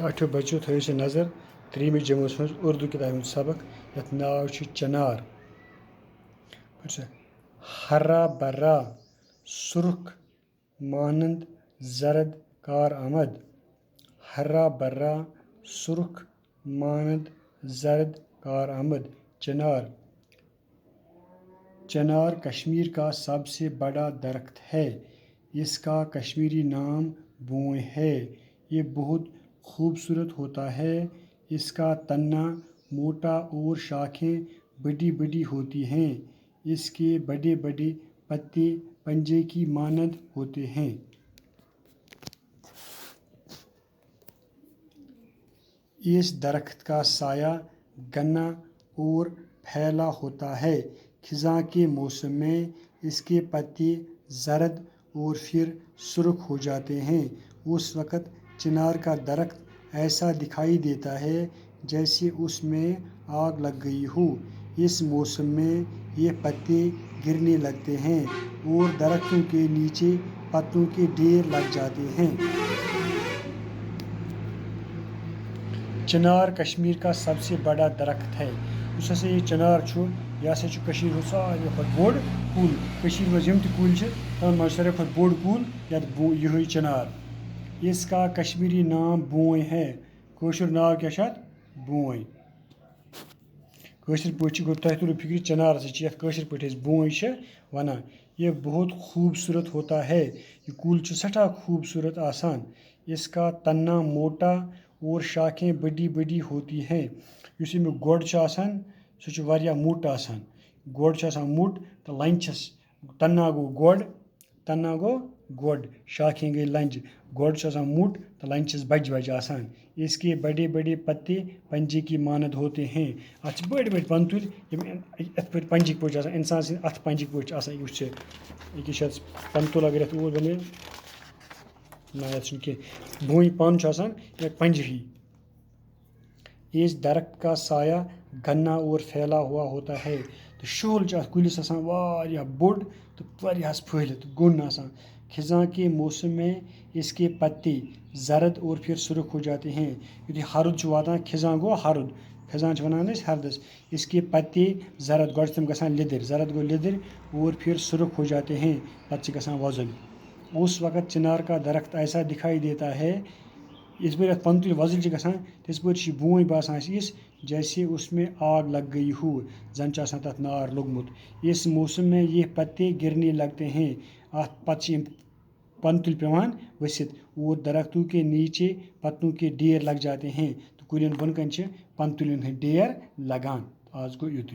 आठो बच्चों थो से नज़र 3वीं जमात मज उर्दू किताब सबक यथ नाव चनार। हरा भरा सुर्ख मानंद जरद कार आमद। हरा भरा सुर्ख मानंद जरद कार आमद। चनार। चनार कश्मीर का सबसे बड़ा दरख्त है। इसका कश्मीरी नाम बोय है। ये बहुत खूबसूरत होता है। इसका तना मोटा और शाखें बड़ी बड़ी होती हैं। इसके बड़े बड़े पत्ते पंजे की मानंद होते हैं। इस दरख्त का साया घना और फैला होता है। खिज़ां के मौसम में इसके पत्ते जर्द और फिर सुर्ख हो जाते हैं। उस वक़्त चिनार का दरख्त ऐसा दिखाई देता है जैसे उसमें आग लग गई हो। इस मौसम में ये पत्ते गिरने लगते हैं और दरख्तों के नीचे पत्तों के ढेर लग जाते हैं। चिनार कश्मीर का सबसे बड़ा दरख्त है। उस ये चिनार यह सारे बोड़ कुल कुल सारे बोड़ कुल यह चिनार। इसका कश्मीरी नाम बोय है। कोशर नाव क्या बोय। कशर पे गो तह तुर फिक्र चिनार कशर पे बोय वनान। ये बहुत खूबसूरत होता है। ये कुल सठा खूबसूरत आसान। इसका तना मोटा और शाखें बड़ी बड़ी होती हैं। युस अमिक गोड़ सह वारिया मोट आसान। गोड़ मोट तो लंचस तना गो गोड़ शाखें गई लंज। गोड़ मोट तो लंचस बज बज आसान। इसके बड़े बड़े पत्ते पंजे की मानद होते हैं। अत बड़ बड़ पंतुल पे पंजिक पे इंसान से अथ पंजिक पे ये पंतुल अगर ओर बने ना बोई पन पंज ही। इस दरख्त का साया घना और फैला हुआ होता है। तो शोल कुलिस वारिया बोड़ तो वारियास फैलित गुन आसान। खिज़ां के मौसम में इसके पत्ते जर्द और फिर सुर्ख हो जाते हैं। यदि हरुद वातान खिज़ां गो हरुद खिज़ां वनान हरदस। इसके पत्ते जर्द गोड़ तम गसान लिदर जर्द गो लिदर और फिर सुर्ख हो जाते हैं पत्ते गसान वजन। उस वक़्त चिनार का दरख्त ऐसा दिखाई देता है इस पर पंतुल वजल गसान तिस पे बोई बसान जैसे उसमें आग लग गई हो जन तथ नार लोगमुत। इस मौसम में ये पत्ते गिरने लगते हैं। पंतुल पेवान वसित और दरख्तों के नीचे पत्तों के ढेर लग जाते हैं। तो कुलियन बुनकन पंतुलन ढेर लगान। आज गो युत।